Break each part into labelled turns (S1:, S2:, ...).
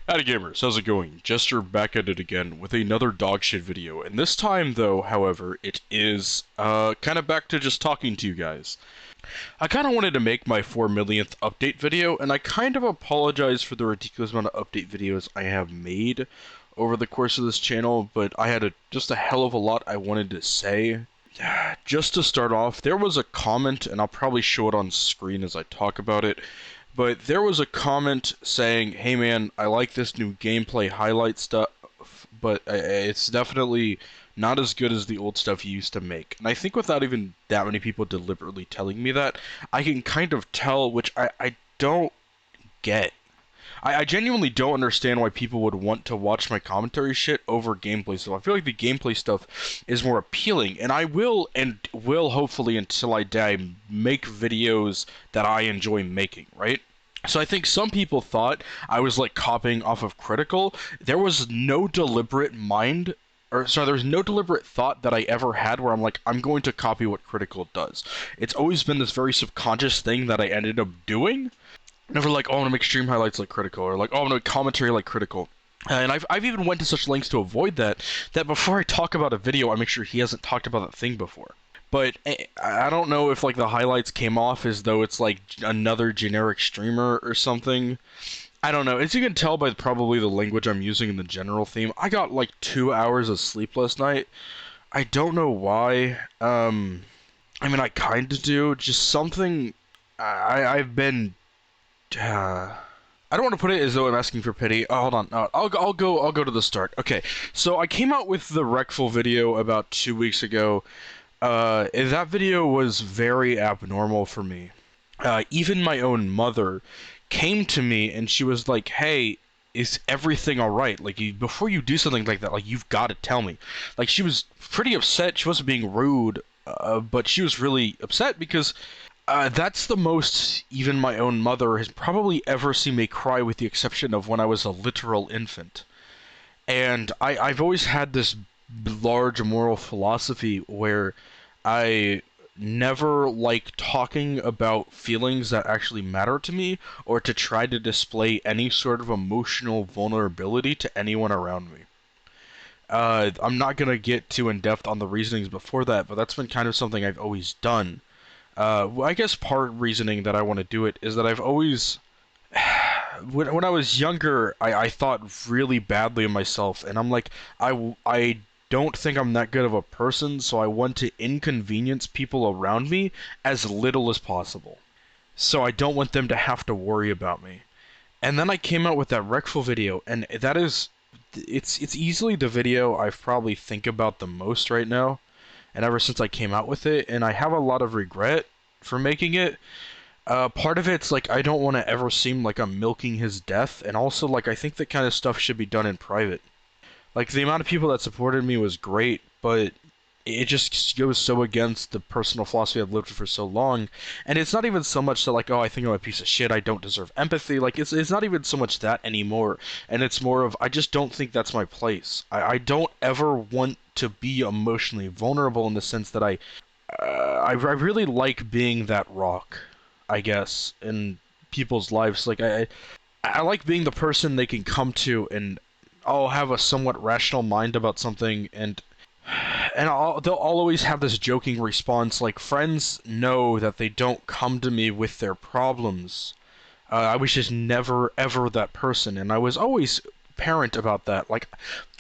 S1: Howdy gamers, how's it going? Jester back at it again with another dogshit video, and this time though, however, it is kind of back to just talking to you guys. I kind of wanted to make my 4 millionth update video, and I kind of apologize for the ridiculous amount of update videos I have made over the course of this channel, but I had just a hell of a lot I wanted to say. Just to start off, there was a comment, and I'll probably show it on screen as I talk about it, but there was a comment saying, hey man, I like this new gameplay highlight stuff, but it's definitely not as good as the old stuff you used to make. And I think without even that many people deliberately telling me that, I can kind of tell, which I don't get. I genuinely don't understand why people would want to watch my commentary shit over gameplay stuff. I feel like the gameplay stuff is more appealing, and I will hopefully until I die make videos that I enjoy making, right? So I think some people thought I was like copying off of Critical. There was no deliberate there was no deliberate thought that I ever had where I'm like, I'm going to copy what Critical does. It's always been this very subconscious thing that I ended up doing. Never like, oh, I'm gonna make stream highlights like Critical, or like, oh, I'm gonna make commentary like Critical. And I've even went to such lengths to avoid that before I talk about a video, I make sure he hasn't talked about that thing before. But I don't know if like the highlights came off as though it's like another generic streamer or something. I don't know. As you can tell by probably the language I'm using in the general theme, I got like 2 hours of sleep last night. I don't know why. I mean, I kind of do. Just something. I've been I don't want to put it as though I'm asking for pity. Oh, hold on. I'll go to the start. Okay, so I came out with the Wreckful video about 2 weeks ago. That video was very abnormal for me. Even my own mother came to me and she was like, "Hey, is everything all right? Like, before you do something like that, like you've got to tell me." Like, she was pretty upset. She wasn't being rude, but she was really upset because that's the most even my own mother has probably ever seen me cry, with the exception of when I was a literal infant. And I've always had this large moral philosophy where I never like talking about feelings that actually matter to me, or to try to display any sort of emotional vulnerability to anyone around me. I'm not gonna get too in depth on the reasonings before that, but that's been kind of something I've always done. I guess part reasoning that I want to do it is that I've always, when I was younger, I thought really badly of myself, and I'm like, I don't think I'm that good of a person, so I want to inconvenience people around me as little as possible. So I don't want them to have to worry about me. And then I came out with that Wreckful video, and that is, it's easily the video I've probably think about the most right now, and ever since I came out with it, and I have a lot of regret for making it. Part of it's like I don't want to ever seem like I'm milking his death, and also like I think that kind of stuff should be done in private. Like, the amount of people that supported me was great, but it just goes so against the personal philosophy I've lived with for so long. And it's not even so much that like, oh, I think I'm a piece of shit, I don't deserve empathy. Like, it's not even so much that anymore. And it's more of, I just don't think that's my place. I don't ever want to be emotionally vulnerable, in the sense that I really like being that rock, I guess, in people's lives. Like, I like being the person they can come to, and I'll have a somewhat rational mind about something, and they'll always have this joking response, like, friends know that they don't come to me with their problems. I was just never, ever that person, and I was always parent about that. Like,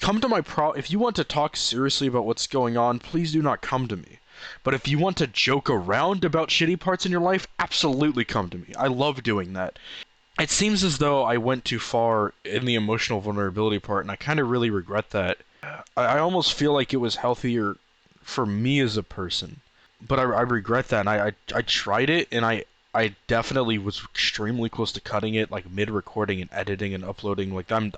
S1: come to if you want to talk seriously about what's going on, please do not come to me. But if you want to joke around about shitty parts in your life, absolutely come to me. I love doing that. It seems as though I went too far in the emotional vulnerability part, and I kind of really regret that. I almost feel like it was healthier for me as a person, but I regret that. And I tried it, and I definitely was extremely close to cutting it, like mid-recording and editing and uploading. Like, I'm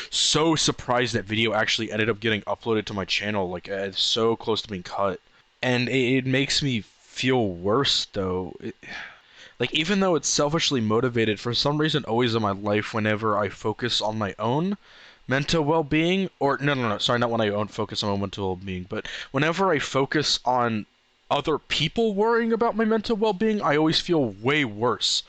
S1: so surprised that video actually ended up getting uploaded to my channel. Like, it's so close to being cut, and it makes me feel worse though. Like, even though it's selfishly motivated, for some reason always in my life, whenever I focus on my own mental well-being, or no, sorry, not when I own focus on my own mental well-being, but whenever I focus on other people worrying about my mental well-being, I always feel way worse.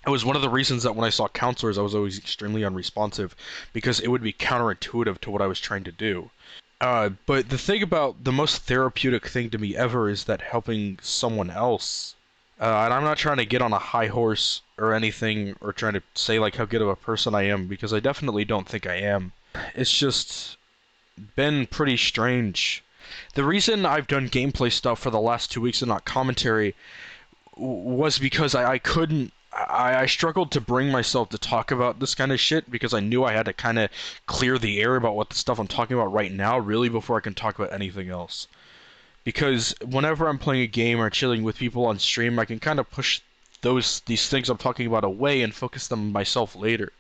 S1: It was one of the reasons that when I saw counselors, I was always extremely unresponsive because it would be counterintuitive to what I was trying to do. But the thing about the most therapeutic thing to me ever is that helping someone else. And I'm not trying to get on a high horse or anything or trying to say like how good of a person I am because I definitely don't think I am. It's just been pretty strange. The reason I've done gameplay stuff for the last 2 weeks and not commentary was because I couldn't. I struggled to bring myself to talk about this kind of shit because I knew I had to kind of clear the air about what the stuff I'm talking about right now really before I can talk about anything else. Because whenever I'm playing a game or chilling with people on stream, I can kind of push these things I'm talking about away and focus them on myself later.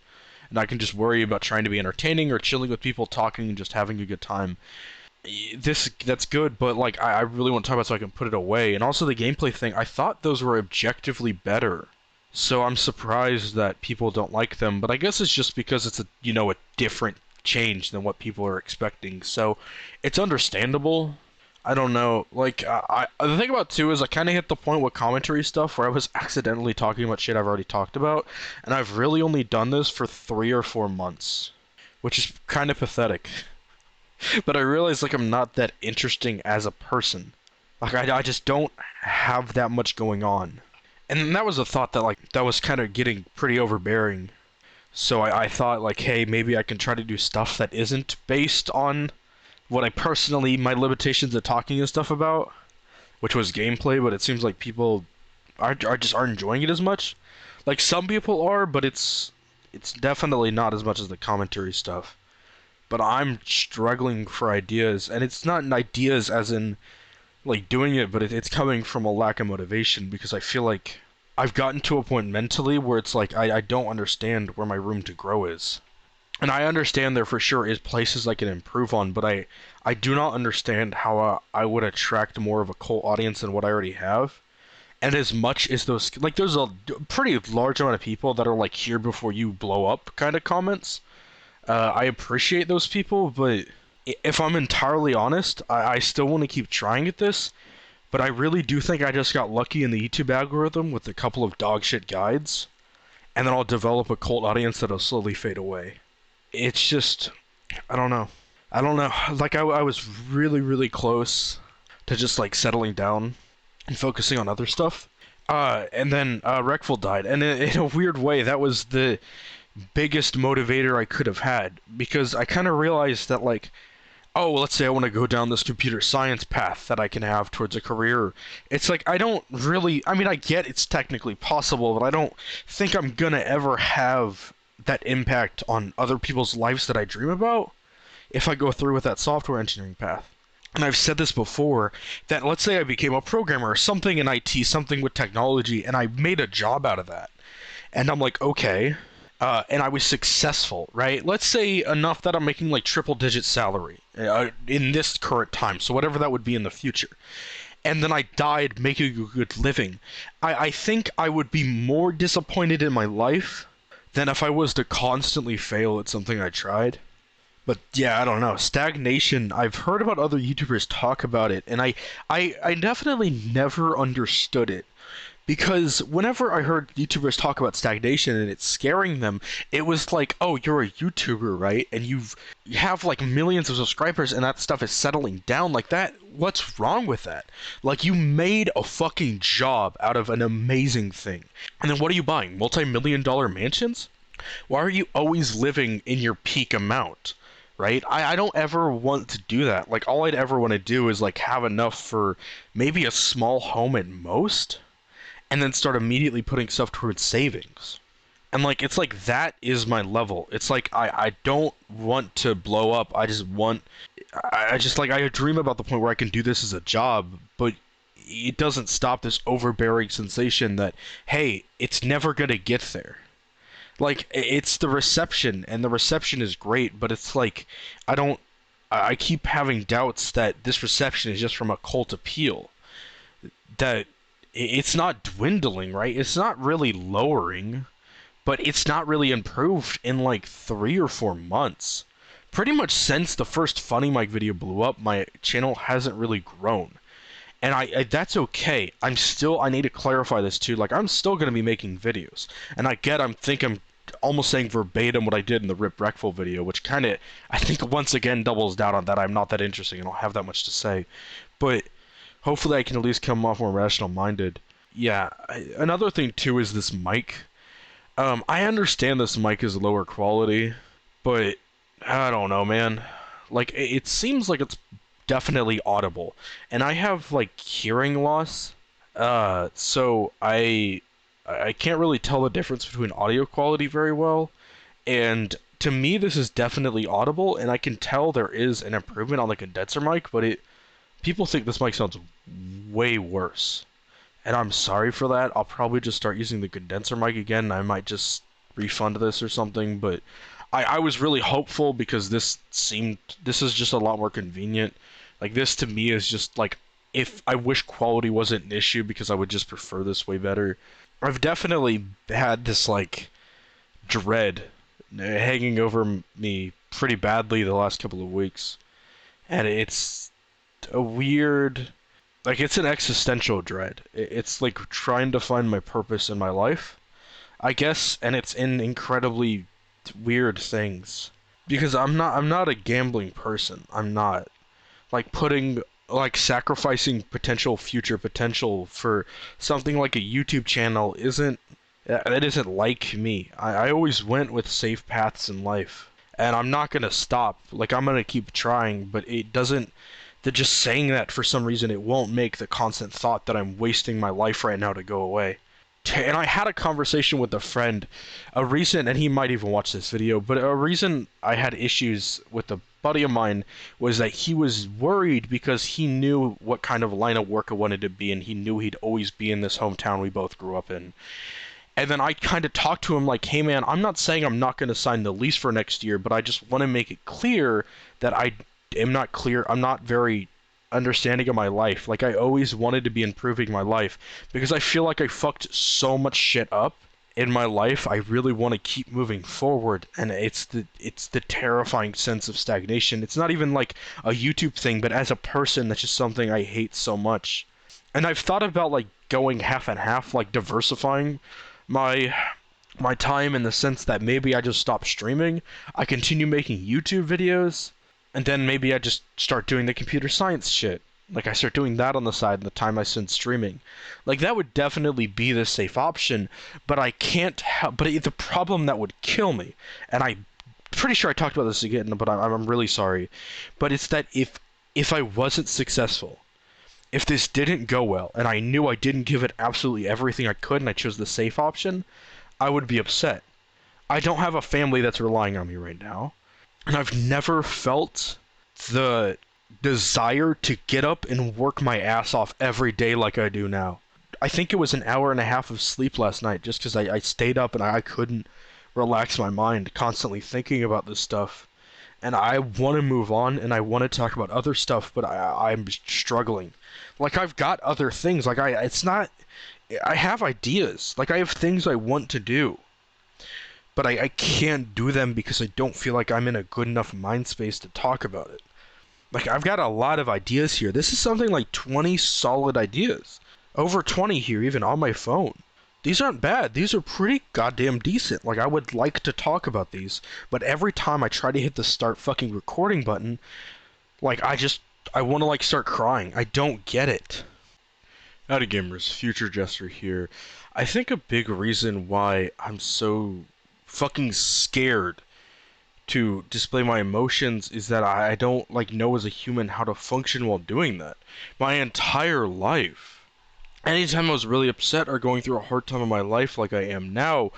S1: And I can just worry about trying to be entertaining or chilling with people, talking and just having a good time. That's good, but like I really want to talk about it so I can put it away. And also the gameplay thing, I thought those were objectively better. So I'm surprised that people don't like them, but I guess it's just because it's a different change than what people are expecting. So it's understandable. I don't know. Like the thing about too is I kind of hit the point with commentary stuff where I was accidentally talking about shit I've already talked about, and I've really only done this for 3 or 4 months, which is kind of pathetic. But I realize like I'm not that interesting as a person. Like I just don't have that much going on. And that was a thought that like that was kind of getting pretty overbearing. So I thought like, hey, maybe I can try to do stuff that isn't based on what I personally my limitations of talking and stuff about, which was gameplay. But it seems like people aren't enjoying it as much. Like some people are, but it's definitely not as much as the commentary stuff. But I'm struggling for ideas, and it's not ideas as in like doing it, but it's coming from a lack of motivation because I feel like I've gotten to a point mentally where it's like I don't understand where my room to grow is. And I understand there for sure is places I can improve on, but I do not understand how I would attract more of a cult audience than what I already have. And as much as those, like, there's a pretty large amount of people that are like here before you blow up kind of comments. I appreciate those people, but if I'm entirely honest, I still want to keep trying at this, but I really do think I just got lucky in the YouTube algorithm with a couple of dogshit guides, and then I'll develop a cult audience that'll slowly fade away. It's just, I don't know. I don't know. Like, I was really, really close to just, like, settling down and focusing on other stuff. And then Reckful died, and in a weird way, that was the biggest motivator I could have had, because I kind of realized that, like, oh, let's say I want to go down this computer science path that I can have towards a career. It's like, I don't really, I mean, I get it's technically possible, but I don't think I'm gonna ever have that impact on other people's lives that I dream about if I go through with that software engineering path. And I've said this before, that let's say I became a programmer, something in IT, something with technology, and I made a job out of that. And I'm like, okay, and I was successful, right? Let's say enough that I'm making like triple-digit salary in this current time, so whatever that would be in the future. And then I died making a good living. I think I would be more disappointed in my life than if I was to constantly fail at something I tried. But yeah, I don't know. Stagnation, I've heard about other YouTubers talk about it, and I definitely never understood it. Because whenever I heard YouTubers talk about stagnation and it's scaring them, it was like, oh, you're a YouTuber, right? And you have like millions of subscribers and that stuff is settling down like that. What's wrong with that? Like, you made a fucking job out of an amazing thing. And then what are you buying? Multi-million-dollar mansions? Why are you always living in your peak amount? Right? I don't ever want to do that. Like, all I'd ever want to do is like have enough for maybe a small home at most, and then start immediately putting stuff towards savings. And like, it's like that is my level. It's like I don't want to blow up. I just want I just like I dream about the point where I can do this as a job, but it doesn't stop this overbearing sensation that, hey, it's never gonna get there. Like, it's the reception, and the reception is great, but it's like I keep having doubts that this reception is just from a cult appeal. That it's not dwindling, right? It's not really lowering, but it's not really improved in like 3 or 4 months. Pretty much since the first Funny Mike video blew up, my channel hasn't really grown. And that's okay. I need to clarify this too. Like, I'm still gonna be making videos, and I'm almost saying verbatim what I did in the Rip Breckful video, which kind of, I think, once again doubles down on that I'm not that interesting and I don't have that much to say. But hopefully I can at least come off more rational minded. Yeah, another thing too is this mic. I understand this mic is lower quality, but I don't know, man. Like, it seems like it's definitely audible, and I have like hearing loss, so I can't really tell the difference between audio quality very well. And to me, this is definitely audible, and I can tell there is an improvement on the condenser mic, but it people think this mic sounds way worse. And I'm sorry for that. I'll probably just start using the condenser mic again. I might just refund this or something, but I was really hopeful because this is just a lot more convenient. Like, this to me is just like, if I wish quality wasn't an issue because I would just prefer this way better. I've definitely had this like dread hanging over me pretty badly the last couple of weeks, and it's a weird, like, it's an existential dread. It's like trying to find my purpose in my life, I guess, and it's in incredibly weird things. Because I'm not a gambling person. I'm not. Like, sacrificing potential future potential for something like a YouTube channel isn't that isn't like me. I always went with safe paths in life. And I'm not gonna stop. Like, I'm gonna keep trying, but it doesn't that just saying that for some reason it won't make the constant thought that I'm wasting my life right now to go away. And I had a conversation with a friend, and he might even watch this video, but a reason I had issues with a buddy of mine was that he was worried because he knew what kind of line of work I wanted to be in. He knew he'd always be in this hometown we both grew up in. And then I kind of talked to him like, hey man, I'm not saying I'm not going to sign the lease for next year, but I just want to make it clear that I'm not very understanding of my life. Like, I always wanted to be improving my life because I feel like I fucked so much shit up in my life. I really want to keep moving forward, and it's the terrifying sense of stagnation. It's not even like a YouTube thing, but as a person, that's just something I hate so much. And I've thought about like going half and half, like diversifying my my time in the sense that maybe I just stop streaming, I continue making YouTube videos, and then maybe I just start doing the computer science shit. Like, I start doing that on the side in the time I spend streaming. Like, that would definitely be the safe option, but I can't help. But the problem that would kill me, and I'm pretty sure I talked about this again, but I'm really sorry. But it's that if I wasn't successful, if this didn't go well, and I knew I didn't give it absolutely everything I could, and I chose the safe option, I would be upset. I don't have a family that's relying on me right now. And I've never felt the desire to get up and work my ass off every day like I do now. I think it was an hour and a half of sleep last night just because I stayed up and I couldn't relax my mind, constantly thinking about this stuff. And I want to move on and I want to talk about other stuff, but I'm struggling. Like, I've got other things. Like, it's not. I have ideas. Like, I have things I want to do, but I can't do them because I don't feel like I'm in a good enough mind space to talk about it. Like, I've got a lot of ideas here. This is something like 20 solid ideas. Over 20 here, even on my phone. These aren't bad. These are pretty goddamn decent. Like, I would like to talk about these, but every time I try to hit the start fucking recording button, like, I want to, like, start crying. I don't get it. Howdy gamers, Future Jester here. I think a big reason why I'm so fucking scared to display my emotions is that I don't like know as a human how to function while doing that. My entire life, anytime I was really upset or going through a hard time in my life like I am now,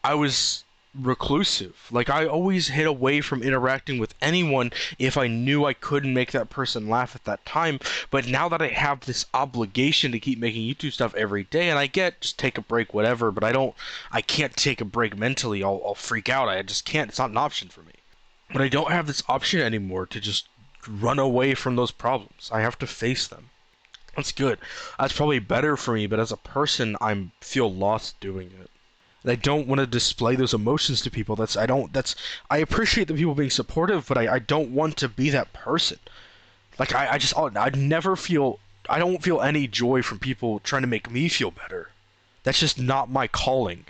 S1: I was reclusive. Like, I always hid away from interacting with anyone if I knew I couldn't make that person laugh at that time. But now that I have this obligation to keep making YouTube stuff every day, and I get just take a break, whatever, but I can't take a break mentally. I'll freak out. I just can't. It's not an option for me. But I don't have this option anymore to just run away from those problems. I have to face them. That's good. That's probably better for me, but as a person, I feel lost doing it. And I don't want to display those emotions to people. I appreciate the people being supportive, but I don't want to be that person. Like, I'd never feel I don't feel any joy from people trying to make me feel better. That's just not my calling.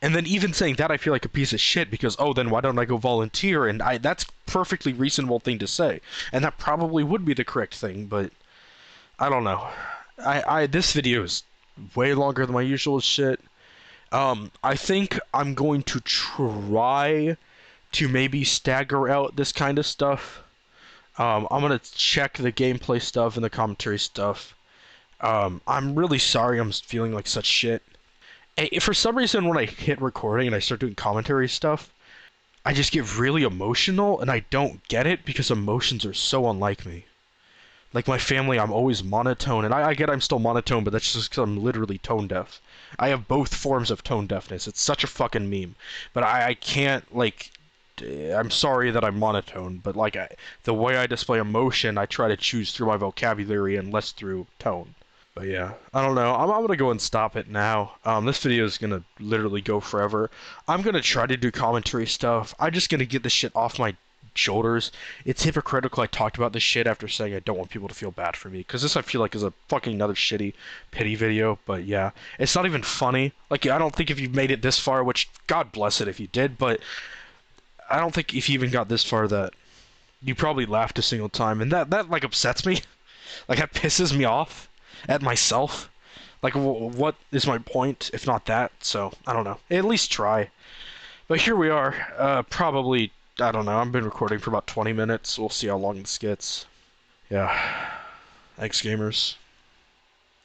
S1: And then even saying that, I feel like a piece of shit because, oh, then why don't I go volunteer? And that's perfectly reasonable thing to say, and that probably would be the correct thing. But I don't know. This video is way longer than my usual shit. I think I'm going to try to maybe stagger out this kind of stuff. I'm gonna check the gameplay stuff and the commentary stuff. I'm really sorry I'm feeling like such shit. For some reason, when I hit recording and I start doing commentary stuff, I just get really emotional, and I don't get it because emotions are so unlike me. Like my family, I'm always monotone, and I get I'm still monotone, but that's just because I'm literally tone deaf. I have both forms of tone deafness. It's such a fucking meme. But I can't, like, I'm sorry that I'm monotone, but like the way I display emotion, I try to choose through my vocabulary and less through tone. But yeah, I don't know. I'm gonna go and stop it now. This video is gonna literally go forever. I'm gonna try to do commentary stuff. I'm just gonna get this shit off my shoulders. It's hypocritical I talked about this shit after saying I don't want people to feel bad for me, because this I feel like is a fucking another shitty pity video. But yeah, it's not even funny. Like, I don't think if you've made it this far, which God bless it if you did, but I don't think if you even got this far that you probably laughed a single time, and that like upsets me. Like, that pisses me off at myself. Like, what is my point if not that? So I don't know. At least try. But here we are. Probably, I don't know. I've been recording for about 20 minutes. We'll see how long this gets. Yeah. Thanks, gamers.